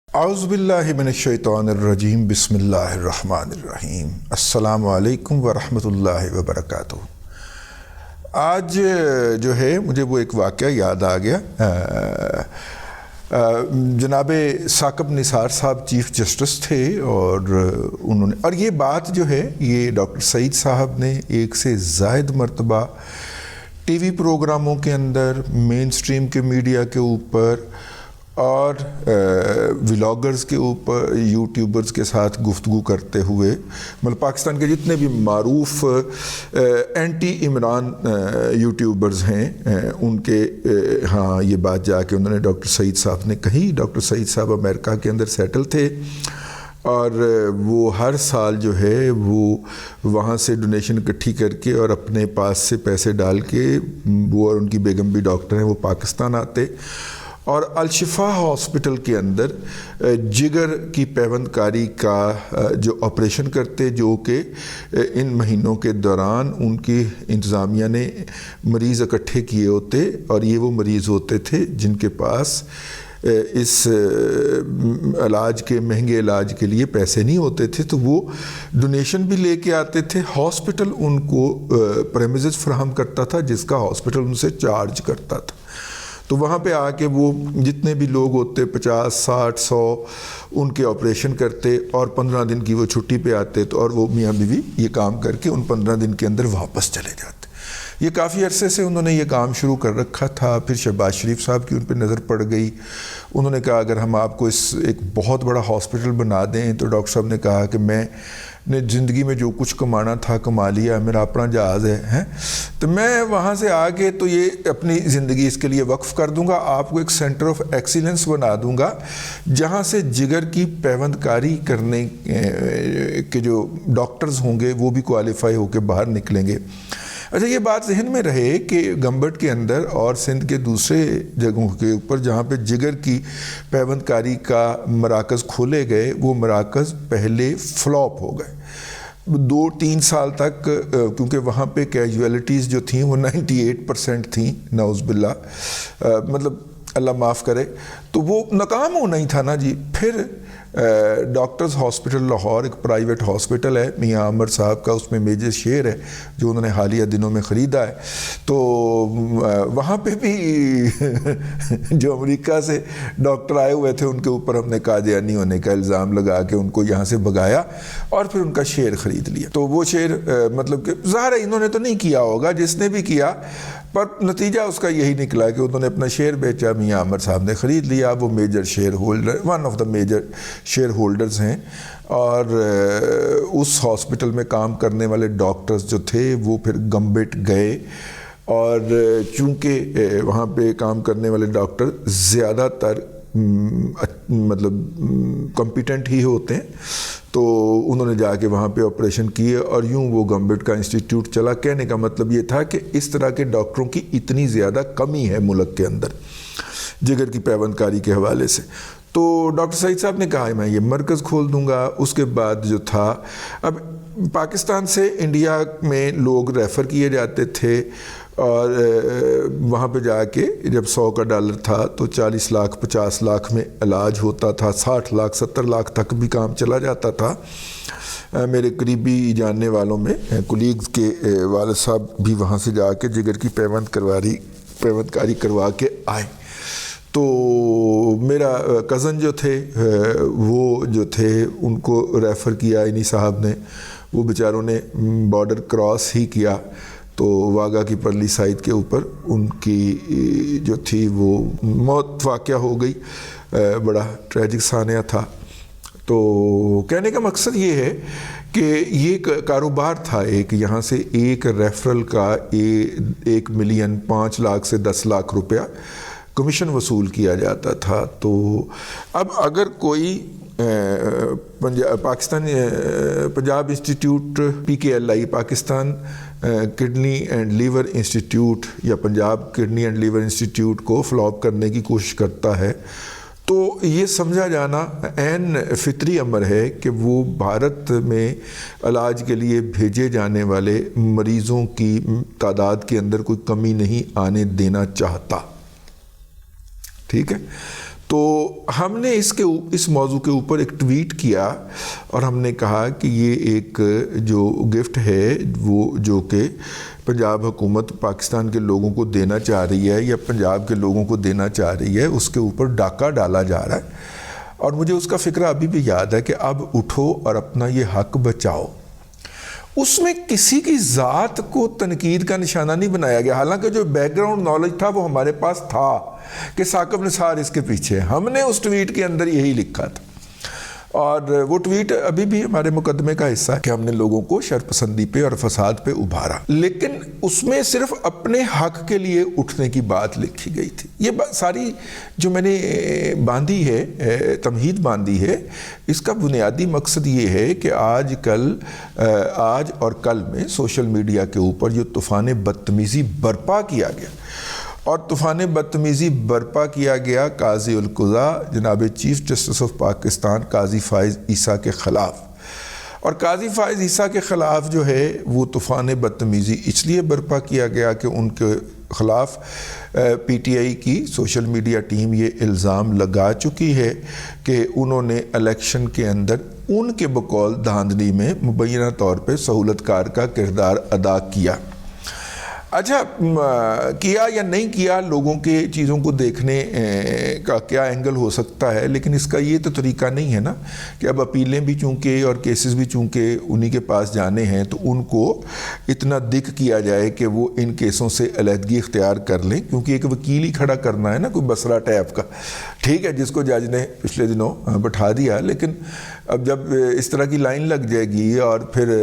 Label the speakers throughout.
Speaker 1: اعوذ باللہ من الشیطان الرجیم بسم اللہ الرحمن الرحیم السلام علیکم ورحمۃ اللہ وبرکاتہ۔ آج جو ہے مجھے وہ ایک واقعہ یاد آ گیا۔ جناب ثاقب نثار صاحب چیف جسٹس تھے اور یہ بات جو ہے یہ ڈاکٹر سعید صاحب نے ایک سے زائد مرتبہ ٹی وی پروگراموں کے اندر، مین سٹریم کے میڈیا کے اوپر اور ولاگرز کے اوپر، یوٹیوبرز کے ساتھ گفتگو کرتے ہوئے، مطلب پاکستان کے جتنے بھی معروف اینٹی عمران یوٹیوبرز ہیں ان کے ہاں یہ بات جا کے انہوں نے ڈاکٹر سعید صاحب نے کہی۔ ڈاکٹر سعید صاحب امریکہ کے اندر سیٹل تھے اور وہ ہر سال جو ہے وہ وہاں سے ڈونیشن اکٹھی کر کے اور اپنے پاس سے پیسے ڈال کے، وہ اور ان کی بیگم بھی ڈاکٹر ہیں، وہ پاکستان آتے اور الشفا ہاسپٹل کے اندر جگر کی پیوند کاری کا جو آپریشن کرتے، جو کہ ان مہینوں کے دوران ان کی انتظامیہ نے مریض اکٹھے کیے ہوتے اور یہ وہ مریض ہوتے تھے جن کے پاس اس علاج کے، مہنگے علاج کے لیے پیسے نہیں ہوتے تھے، تو وہ ڈونیشن بھی لے کے آتے تھے۔ ہاسپٹل ان کو پریمیزز فراہم کرتا تھا جس کا ہاسپٹل ان سے چارج کرتا تھا، تو وہاں پہ آ کے وہ جتنے بھی لوگ ہوتے 50 60 100 ان کے آپریشن کرتے اور 15 دن کی وہ چھٹی پہ آتے، تو اور وہ میاں بیوی یہ کام کر کے ان 15 دن کے اندر واپس چلے جاتے۔ یہ کافی عرصے سے انہوں نے یہ کام شروع کر رکھا تھا۔ پھر شہباز شریف صاحب کی ان پہ نظر پڑ گئی، انہوں نے کہا اگر ہم آپ کو اس ایک بہت بڑا ہاسپٹل بنا دیں، تو ڈاکٹر صاحب نے کہا کہ میں نے زندگی میں جو کچھ کمانا تھا کما لیا، میرا اپنا جہاز ہے تو میں وہاں سے آ کے تو یہ اپنی زندگی اس کے لیے وقف کر دوں گا، آپ کو ایک سینٹر آف ایکسیلنس بنا دوں گا جہاں سے جگر کی پیوند کاری کرنے کے جو ڈاکٹرز ہوں گے وہ بھی کوالیفائی ہو کے باہر نکلیں گے۔ اچھا، یہ بات ذہن میں رہے کہ گمبٹ کے اندر اور سندھ کے دوسرے جگہوں کے اوپر جہاں پہ جگر کی پیوند کاری کا مراکز کھولے گئے، وہ مراکز پہلے فلاپ ہو گئے 2-3 سال تک، کیونکہ وہاں پہ کیجویلٹیز جو تھیں وہ 98% تھیں، نعوذ باللہ، مطلب اللہ معاف کرے، تو وہ ناکام ہونا ہی تھا نا جی۔ پھر ڈاکٹرز ہاسپٹل لاہور ایک پرائیویٹ ہاسپٹل ہے میاں عامر صاحب کا، اس میں میجر شیئر ہے جو انہوں نے حالیہ دنوں میں خریدا ہے، تو وہاں پہ بھی جو امریکہ سے ڈاکٹر آئے ہوئے تھے ان کے اوپر ہم نے قادیانی ہونے کا الزام لگا کے ان کو یہاں سے بھگایا اور پھر ان کا شیئر خرید لیا۔ تو وہ شیئر مطلب کہ ظاہر ہے انہوں نے تو نہیں کیا ہوگا، جس نے بھی کیا، پر نتیجہ اس کا یہی نکلا کہ انہوں نے اپنا شیئر بیچا، میاں عامر صاحب نے خرید لیا، وہ major shareholder, one of the major shareholders ہیں، اور اس ہاسپٹل میں کام کرنے والے ڈاکٹرز جو تھے وہ پھر گمبٹ گئے، اور چونکہ وہاں پہ کام کرنے والے ڈاکٹر زیادہ تر مطلب کمپیٹنٹ ہی ہوتے ہیں، تو انہوں نے جا کے وہاں پہ آپریشن کیے اور یوں وہ گمبٹ کا انسٹیٹیوٹ چلا۔ کہنے کا مطلب یہ تھا کہ اس طرح کے ڈاکٹروں کی اتنی زیادہ کمی ہے ملک کے اندر جگر کی پیوند کاری کے حوالے سے، تو ڈاکٹر سعید صاحب نے کہا میں یہ مرکز کھول دوں گا۔ اس کے بعد جو تھا، اب پاکستان سے انڈیا میں لوگ ریفر کیے جاتے تھے اور وہاں پہ جا کے جب $100 تھا تو 40 لاکھ 50 لاکھ میں علاج ہوتا تھا، 60 لاکھ 70 لاکھ تک بھی کام چلا جاتا تھا۔ میرے قریبی جاننے والوں میں کولیگز کے والد صاحب بھی وہاں سے جا کے جگر کی پیوند کاری کروا کے آئے، تو میرا کزن جو تھے وہ جو تھے ان کو ریفر کیا انہی صاحب نے، وہ بیچاروں نے بارڈر کراس ہی کیا تو واگا کی پرلی سائڈ کے اوپر ان کی جو تھی وہ موت واقع ہو گئی، بڑا ٹریجک سانحہ تھا۔ تو کہنے کا مقصد یہ ہے کہ یہ کاروبار تھا ایک، یہاں سے ایک ریفرل کا 1 ملین 5 لاکھ سے 10 لاکھ روپیہ کمیشن وصول کیا جاتا تھا۔ تو اب اگر کوئی Punjab institute PKLI Pakistan kidney and liver institute یا Punjab kidney and liver institute کو فلاپ کرنے کی کوشش کرتا ہے، تو یہ سمجھا جانا عین فطری امر ہے کہ وہ بھارت میں علاج کے لیے بھیجے جانے والے مریضوں کی تعداد کے اندر کوئی کمی نہیں آنے دینا چاہتا، ٹھیک ہے۔ تو ہم نے اس موضوع کے اوپر ایک ٹویٹ کیا اور ہم نے کہا کہ یہ ایک جو گفٹ ہے وہ جو کہ پنجاب حکومت پاکستان کے لوگوں کو دینا چاہ رہی ہے یا پنجاب کے لوگوں کو دینا چاہ رہی ہے، اس کے اوپر ڈاکہ ڈالا جا رہا ہے، اور مجھے اس کا فکرہ ابھی بھی یاد ہے کہ اب اٹھو اور اپنا یہ حق بچاؤ۔ اس میں کسی کی ذات کو تنقید کا نشانہ نہیں بنایا گیا، حالانکہ جو بیک گراؤنڈ نالج تھا وہ ہمارے پاس تھا کہ ثاقب نثار اس کے پیچھے، ہم نے اس ٹویٹ کے اندر یہی لکھا تھا، اور وہ ٹویٹ ابھی بھی ہمارے مقدمے کا حصہ ہے کہ ہم نے لوگوں کو شرپسندی پہ اور فساد پہ ابھارا، لیکن اس میں صرف اپنے حق کے لیے اٹھنے کی بات لکھی گئی تھی۔ یہ ساری جو میں نے باندھی ہے، تمہید باندھی ہے، اس کا بنیادی مقصد یہ ہے کہ آج اور کل میں سوشل میڈیا کے اوپر جو طوفان بدتمیزی برپا کیا گیا، اور طوفان بدتمیزی برپا کیا گیا قاضی القضاء جناب چیف جسٹس آف پاکستان قاضی فائز عیسیٰ کے خلاف، اور قاضی فائز عیسیٰ کے خلاف جو ہے وہ طوفان بدتمیزی اس لیے برپا کیا گیا کہ ان کے خلاف پی ٹی آئی کی سوشل میڈیا ٹیم یہ الزام لگا چکی ہے کہ انہوں نے الیکشن کے اندر ان کے بقول دھاندلی میں مبینہ طور پہ سہولت کار کا کردار ادا کیا۔ اچھا، کیا یا نہیں کیا، لوگوں کے چیزوں کو دیکھنے کا کیا اینگل ہو سکتا ہے، لیکن اس کا یہ تو طریقہ نہیں ہے نا کہ اب اپیلیں بھی چونکہ اور کیسز بھی چونکہ انہی کے پاس جانے ہیں تو ان کو اتنا دکھ کیا جائے کہ وہ ان کیسوں سے علیحدگی اختیار کر لیں، کیونکہ ایک وکیل ہی کھڑا کرنا ہے نا، کوئی بسرا ٹیپ کا، ٹھیک ہے، جس کو جج نے پچھلے دنوں بٹھا دیا، لیکن اب جب اس طرح کی لائن لگ جائے گی اور پھر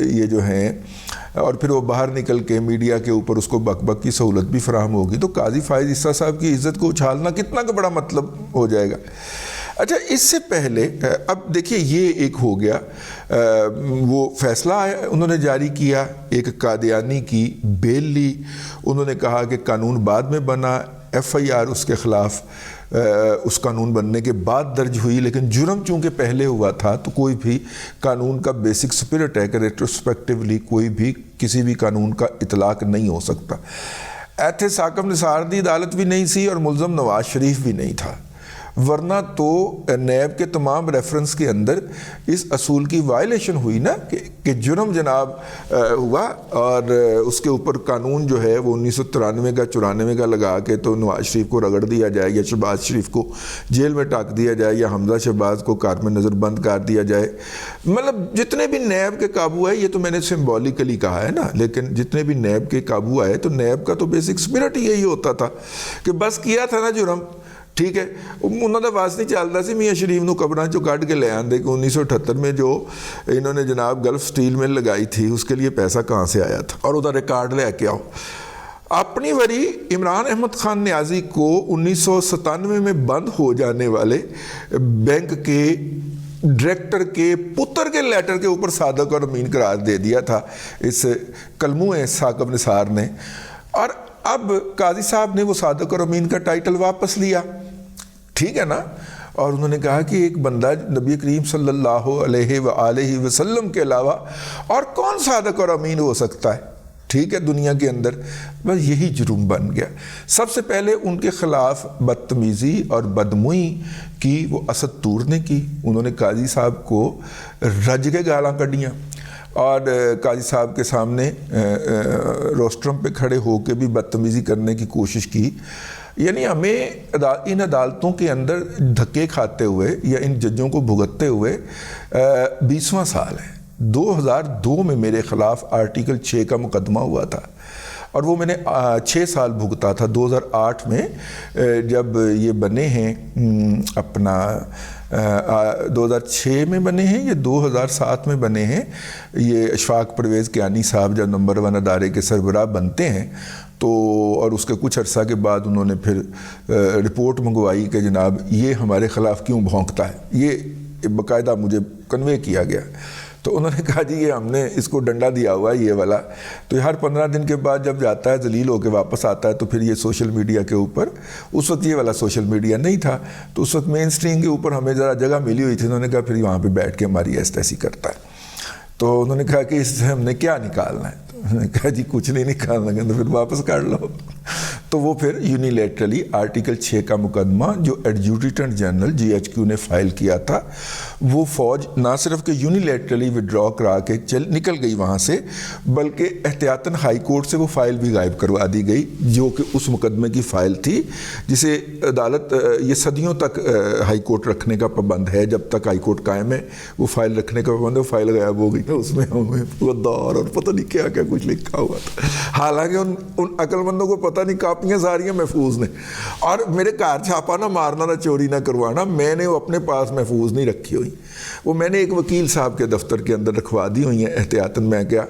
Speaker 1: یہ جو ہیں اور پھر وہ باہر نکل کے میڈیا کے اوپر اس کو بک بک کی سہولت بھی فراہم ہوگی، تو قاضی فائز عیسیٰ صاحب کی عزت کو اچھالنا کتنا کا بڑا مطلب ہو جائے گا۔ اچھا، اس سے پہلے اب دیکھیے یہ ایک ہو گیا، وہ فیصلہ انہوں نے جاری کیا، ایک قادیانی کی بیل لی، انہوں نے کہا کہ قانون بعد میں بنا، ایف آئی آر اس کے خلاف اس قانون بننے کے بعد درج ہوئی، لیکن جرم چونکہ پہلے ہوا تھا تو کوئی بھی قانون کا بیسک سپرٹ ہے کہ ریٹروسپیکٹیولی کوئی بھی کسی بھی قانون کا اطلاق نہیں ہو سکتا۔ ایتھے ثاقب نثار دی عدالت بھی نہیں سی اور ملزم نواز شریف بھی نہیں تھا، ورنہ تو نیب کے تمام ریفرنس کے اندر اس اصول کی وائلیشن ہوئی نا کہ جرم جناب ہوا اور اس کے اوپر قانون جو ہے وہ 1993 کا 94 کا لگا کے تو نواز شریف کو رگڑ دیا جائے یا شہباز شریف کو جیل میں ٹاک دیا جائے یا حمزہ شہباز کو کار میں نظر بند کر دیا جائے، مطلب جتنے بھی نیب کے قابو آئے، یہ تو میں نے سمبولیکلی کہا ہے نا، لیکن جتنے بھی نیب کے قابو آئے تو نیب کا تو بیسک سپرٹ یہی ہوتا تھا کہ بس کیا تھا نا جرم، ٹھیک ہے، انہوں نے واس نہیں چلتا سی میاں شریف نو قبراں چوں کڈ کے لے آندے کہ 1978 میں جو انہوں نے جناب گلف سٹیل مل لگائی تھی اس کے لیے پیسہ کہاں سے آیا تھا، اور ادھر ریکارڈ لے کے آؤ۔ اپنی وری عمران احمد خان نیازی کو 1997 میں بند ہو جانے والے بینک کے ڈائریکٹر کے پتر کے لیٹر کے اوپر صادق اور امین قرار دے دیا تھا اس کلموں ثاقب نثار نے، اور اب قاضی صاحب نے وہ صادق اور امین کا ٹائٹل واپس لیا، ٹھیک ہے نا، اور انہوں نے کہا کہ ایک بندہ نبی کریم صلی اللہ علیہ وآلہ وسلم کے علاوہ اور کون صادق اور امین ہو سکتا ہے، ٹھیک ہے، دنیا کے اندر، بس یہی جرم بن گیا۔ سب سے پہلے ان کے خلاف بدتمیزی اور بدموئی کی وہ اسد طور نے کی، انہوں نے قاضی صاحب کو رج کے گالاں کڈیاں اور قاضی صاحب کے سامنے روسٹرم پہ کھڑے ہو کے بھی بدتمیزی کرنے کی کوشش کی، یعنی ہمیں ان عدالتوں کے اندر دھکے کھاتے ہوئے یا ان ججوں کو بھگتتے ہوئے 20واں سال ہے۔ 2002 میں میرے خلاف آرٹیکل 6 کا مقدمہ ہوا تھا اور وہ میں نے 6 سال بھگتا تھا۔ 2008 میں جب یہ بنے ہیں اپنا 2006 میں بنے ہیں یا 2007 میں بنے ہیں، یہ اشفاق پرویز کیانی صاحب جب نمبر 1 ادارے کے سربراہ بنتے ہیں تو اور اس کے کچھ عرصہ کے بعد انہوں نے پھر رپورٹ منگوائی کہ جناب یہ ہمارے خلاف کیوں بھونکتا ہے، یہ باقاعدہ مجھے کنوے کیا گیا، تو انہوں نے کہا جی یہ ہم نے اس کو ڈنڈا دیا ہوا ہے یہ والا، تو یہ ہر 15 دن کے بعد جب جاتا ہے ذلیل ہو کے واپس آتا ہے تو پھر یہ سوشل میڈیا کے اوپر، اس وقت یہ والا سوشل میڈیا نہیں تھا تو اس وقت مین سٹریم کے اوپر ہمیں ذرا جگہ ملی ہوئی تھی، انہوں نے کہا پھر وہاں پہ بیٹھ کے ہماری ایسی کرتا ہے، تو انہوں نے کہا کہ اس سے ہم نے کیا نکالنا ہے، انہوں نے کہا جی کچھ نہیں نکالنا، کہ پھر واپس کاٹ لو، تو وہ پھر یونیلیٹرلی آرٹیکل 6 کا مقدمہ جو ایڈجوڈیٹنٹ جنرل GHQ نے فائل کیا تھا، وہ فوج نہ صرف کہ یونیلیٹرلی وڈرا کرا کے نکل گئی وہاں سے، بلکہ احتیاطاً ہائی کورٹ سے وہ فائل بھی غائب کروا دی گئی جو کہ اس مقدمے کی فائل تھی، جسے عدالت یہ صدیوں تک ہائی کورٹ رکھنے کا پابند ہے، جب تک ہائی کورٹ قائم ہے وہ فائل رکھنے کا پابند ہے۔ وہ فائل غائب ہو گئی، اس میں ہمیں غدار اور پتہ نہیں کیا کیا کچھ لکھا ہوا تھا، حالانکہ ان عقل مندوں کو پتہ نہیں، کاپیاں ساریاں محفوظ نے، اور میرے گھر چھاپا نہ مارنا نہ چوری نہ کروانا، میں نے وہ اپنے پاس محفوظ نہیں رکھی ہوئی، وہ میں نے ایک وکیل صاحب کے دفتر کے اندر رکھوا دی ہوئی ہیں احتیاطاً۔ میں کیا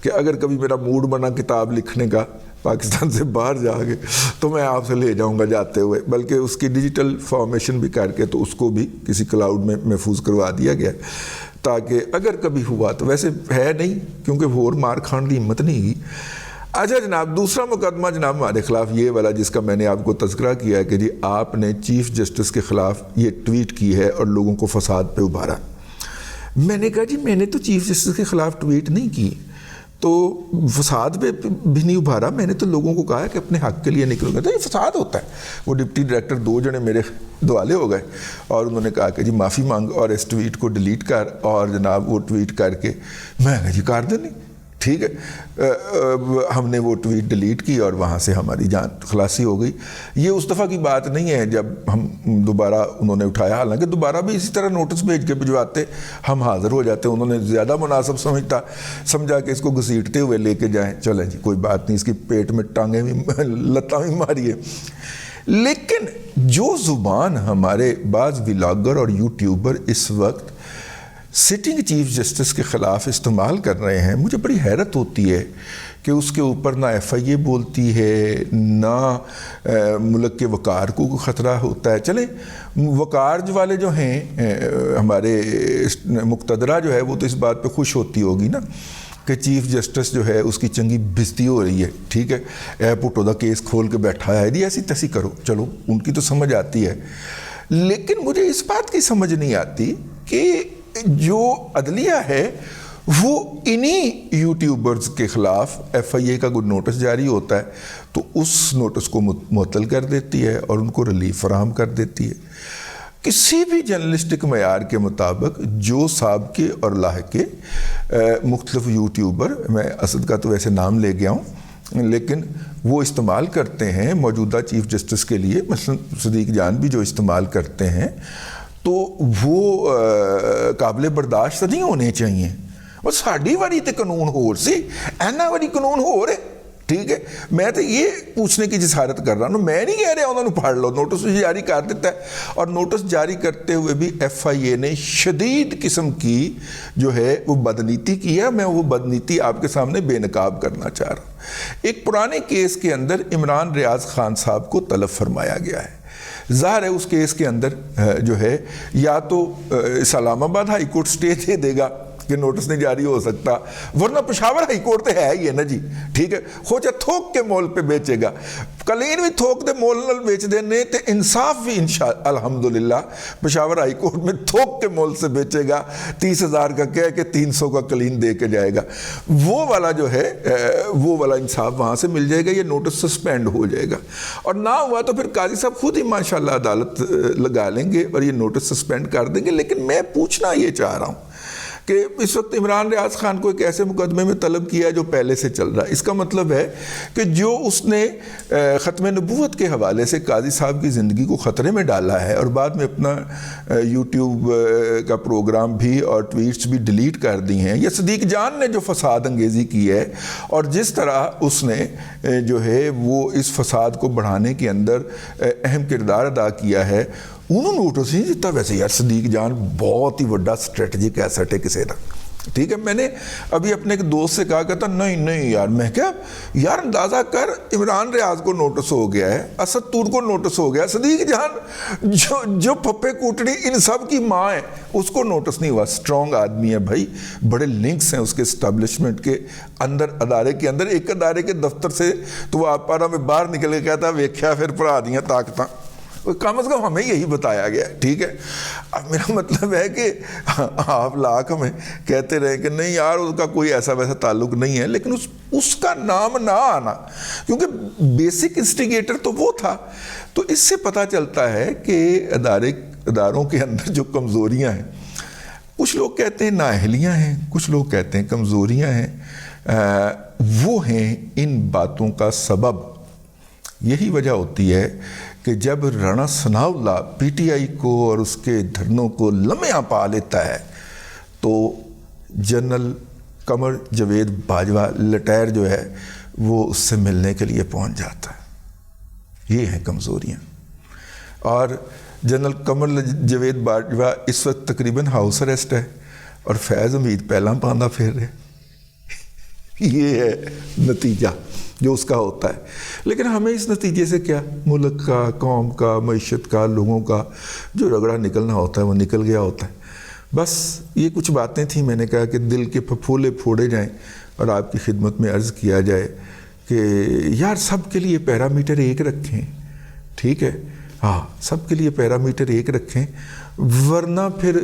Speaker 1: کہ اگر کبھی میرا موڈ بنا کتاب لکھنے کا پاکستان سے باہر جا کے تو میں آپ سے لے جاؤں گا جاتے ہوئے، بلکہ اس کی ڈیجیٹل فارمیشن بھی کر کے تو اس کو بھی کسی کلاؤڈ میں محفوظ کروا دیا گیا، تاکہ اگر کبھی ہوا تو، ویسے ہے نہیں کیونکہ ہور مار کھان کی ہمت نہیں گی۔ اچھا جناب، دوسرا مقدمہ جناب ہمارے خلاف یہ والا جس کا میں نے آپ کو تذکرہ کیا ہے کہ جی آپ نے چیف جسٹس کے خلاف یہ ٹویٹ کی ہے اور لوگوں کو فساد پہ ابھارا۔ میں نے کہا جی میں نے تو چیف جسٹس کے خلاف ٹویٹ نہیں کی، تو فساد پہ بھی نہیں ابھارا، میں نے تو لوگوں کو کہا کہ اپنے حق کے لیے نکلو گا، تو یہ فساد ہوتا ہے۔ وہ ڈپٹی ڈائریکٹر 2 جنے میرے دوالے ہو گئے اور انہوں نے کہا کہ جی معافی مانگ اور اس ٹویٹ کو ڈیلیٹ کر، اور جناب وہ ٹویٹ کر کے میں کہا جی کر دیں نہیں، ٹھیک ہے۔ ہم نے وہ ٹویٹ ڈیلیٹ کی اور وہاں سے ہماری جان خلاصی ہو گئی۔ یہ اس دفعہ کی بات نہیں ہے جب ہم دوبارہ انہوں نے اٹھایا، حالانکہ دوبارہ بھی اسی طرح نوٹس بھیج کے بھجواتے، ہم حاضر ہو جاتے۔ انہوں نے زیادہ مناسب سمجھا کہ اس کو گھسیٹتے ہوئے لے کے جائیں، چلیں جی کوئی بات نہیں، اس کی پیٹ میں ٹانگیں بھی لتاں بھی ماریے۔ لیکن جو زبان ہمارے بعض ولاگر اور یوٹیوبر اس وقت سٹنگ چیف جسٹس کے خلاف استعمال کر رہے ہیں، مجھے بڑی حیرت ہوتی ہے کہ اس کے اوپر نہ FIA بولتی ہے، نہ ملک کے وقار کو کوئی خطرہ ہوتا ہے۔ چلیں وقار والے جو ہیں ہمارے مقتدرہ جو ہے وہ تو اس بات پہ خوش ہوتی ہوگی نا کہ چیف جسٹس جو ہے اس کی چنگی بزتی ہو رہی ہے، ٹھیک ہے، اے پٹو دا کیس کھول کے بیٹھا ہے، ایسی تیسی کرو، چلو ان کی تو سمجھ آتی ہے۔ لیکن مجھے اس بات کی سمجھ نہیں آتی کہ جو عدلیہ ہے وہ انہی یوٹیوبرز کے خلاف FIA کا کوئی نوٹس جاری ہوتا ہے تو اس نوٹس کو معطل کر دیتی ہے اور ان کو ریلیف فراہم کر دیتی ہے۔ کسی بھی جرنلسٹک معیار کے مطابق جو سابقے اور لاحقے مختلف یوٹیوبر، میں اسد کا تو ویسے نام لے گیا ہوں، لیکن وہ استعمال کرتے ہیں موجودہ چیف جسٹس کے لیے، مثلا صدیق جان بھی جو استعمال کرتے ہیں، تو وہ قابل برداشت نہیں ہونے چاہیے۔ وہ ساڑی واری تے قانون ہور سی، اینا واری قانون ہور ہے، ٹھیک ہے۔ میں تو یہ پوچھنے کی جسارت کر رہا ہوں، میں نہیں کہہ رہا انہوں نے پڑھ لو، نوٹس جاری کر دیتا ہے، اور نوٹس جاری کرتے ہوئے بھی FIA نے شدید قسم کی جو ہے وہ بدنیتی کی ہے۔ میں وہ بدنیتی آپ کے سامنے بے نقاب کرنا چاہ رہا ہوں۔ ایک پرانے کیس کے اندر عمران ریاض خان صاحب کو طلب فرمایا گیا ہے۔ ظاہر ہے اس کیس کے اندر جو ہے یا تو اسلام آباد ہائی کورٹ سٹے دے دے گا کہ نوٹس نہیں جاری ہو سکتا، ورنہ پشاور ہائی کورٹ تو ہے ہی ہے نا جی، ٹھیک ہے، خوجہ تھوک کے مول پہ بیچے گا، کلین بھی تھوک دے مول نل بیچ دینے تے انصاف بھی الحمدللہ پشاور ہائی کورٹ میں تھوک کے مول سے بیچے گا، 30,000 کا کہہ کے 300 کا کلین دے کے جائے گا، وہ والا جو ہے وہ والا انصاف وہاں سے مل جائے گا، یہ نوٹس سسپینڈ ہو جائے گا، اور نہ ہوا تو پھر قاضی صاحب خود ہی ماشاءاللہ عدالت لگا لیں گے اور یہ نوٹس سسپینڈ کر دیں گے۔ لیکن میں پوچھنا یہ چاہ رہا ہوں کہ اس وقت عمران ریاض خان کو ایک ایسے مقدمے میں طلب کیا ہے جو پہلے سے چل رہا ہے، اس کا مطلب ہے کہ جو اس نے ختم نبوت کے حوالے سے قاضی صاحب کی زندگی کو خطرے میں ڈالا ہے اور بعد میں اپنا یوٹیوب کا پروگرام بھی اور ٹویٹس بھی ڈیلیٹ کر دی ہیں، یا صدیق جان نے جو فساد انگیزی کی ہے اور جس طرح اس نے جو ہے وہ اس فساد کو بڑھانے کے اندر اہم کردار ادا کیا ہے، انہوں نوٹس نہیں دیتا۔ ویسے یار صدیق جان بہت ہی بڑا اسٹریٹجک ایسٹ ہے کسی کا، ٹھیک ہے۔ میں نے ابھی اپنے ایک دوست سے کہا کہتا نہیں یار، میں کیا یار اندازہ کر، عمران ریاض کو نوٹس ہو گیا ہے، اسد تور کو نوٹس ہو گیا، صدیق جان جو پھپے کوٹڑی ان سب کی ماں ہے اس کو نوٹس نہیں ہوا۔ سٹرونگ آدمی ہے بھائی، بڑے لنکس ہیں اس کے اسٹیبلشمنٹ کے اندر، ادارے کے اندر، ایک ادارے کے دفتر سے تو وہ آپ پارا میں باہر نکل کے کہتا ویکھیا پھر پڑھا دیاں طاقتاں، کم از کم ہمیں یہی بتایا گیا ہے، ٹھیک ہے. اب میرا مطلب ہے کہ آپ لاکھ ہمیں کہتے رہے کہ نہیں یار اس کا کوئی ایسا ویسا تعلق نہیں ہے، لیکن اس کا نام نہ آنا، کیونکہ بیسک انسٹیگیٹر تو وہ تھا. تو اس سے پتہ چلتا ہے کہ اداروں کے اندر جو کمزوریاں ہیں، کچھ لوگ کہتے ہیں نااہلیاں ہیں، کچھ لوگ کہتے ہیں کمزوریاں ہیں، وہ ہیں ان باتوں کا سبب. یہی وجہ ہوتی ہے کہ جب رانا ثناء اللہ پی ٹی آئی کو اور اس کے دھرنوں کو لمحہ پا لیتا ہے تو جنرل قمر جاوید باجوہ لٹیر جو ہے وہ اس سے ملنے کے لیے پہنچ جاتا ہے. یہ ہیں کمزوریاں. اور جنرل قمر جاوید باجوہ اس وقت تقریباً ہاؤس اریسٹ ہے اور فیض حمید پہلا پاندہ پھیر رہے. یہ ہے نتیجہ جو اس کا ہوتا ہے. لیکن ہمیں اس نتیجے سے کیا، ملک کا، قوم کا، معیشت کا، لوگوں کا جو رگڑا نکلنا ہوتا ہے وہ نکل گیا ہوتا ہے. بس یہ کچھ باتیں تھیں، میں نے کہا کہ دل کے پھپھولے پھوڑے جائیں اور آپ کی خدمت میں عرض کیا جائے کہ یار سب کے لیے پیرامیٹر ایک رکھیں، ٹھیک ہے، ہاں سب کے لیے پیرامیٹر ایک رکھیں، ورنہ پھر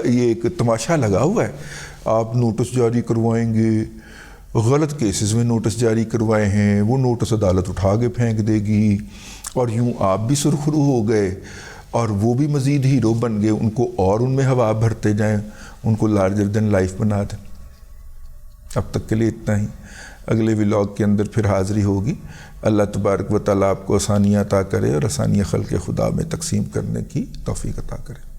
Speaker 1: یہ ایک تماشا لگا ہوا ہے. آپ نوٹس جاری کروائیں گے، غلط کیسز میں نوٹس جاری کروائے ہیں، وہ نوٹس عدالت اٹھا کے پھینک دے گی اور یوں آپ بھی سرخرو ہو گئے اور وہ بھی مزید ہیرو بن گئے، ان کو اور ان میں ہوا بھرتے جائیں، ان کو لارجر دین لائف بنا دیں. اب تک کے لیے اتنا ہی. اگلے ولاگ کے اندر پھر حاضری ہوگی. اللہ تبارک و تعالیٰ آپ کو آسانیاں عطا کرے اور آسانیاں خلق خدا میں تقسیم کرنے کی توفیق عطا کرے.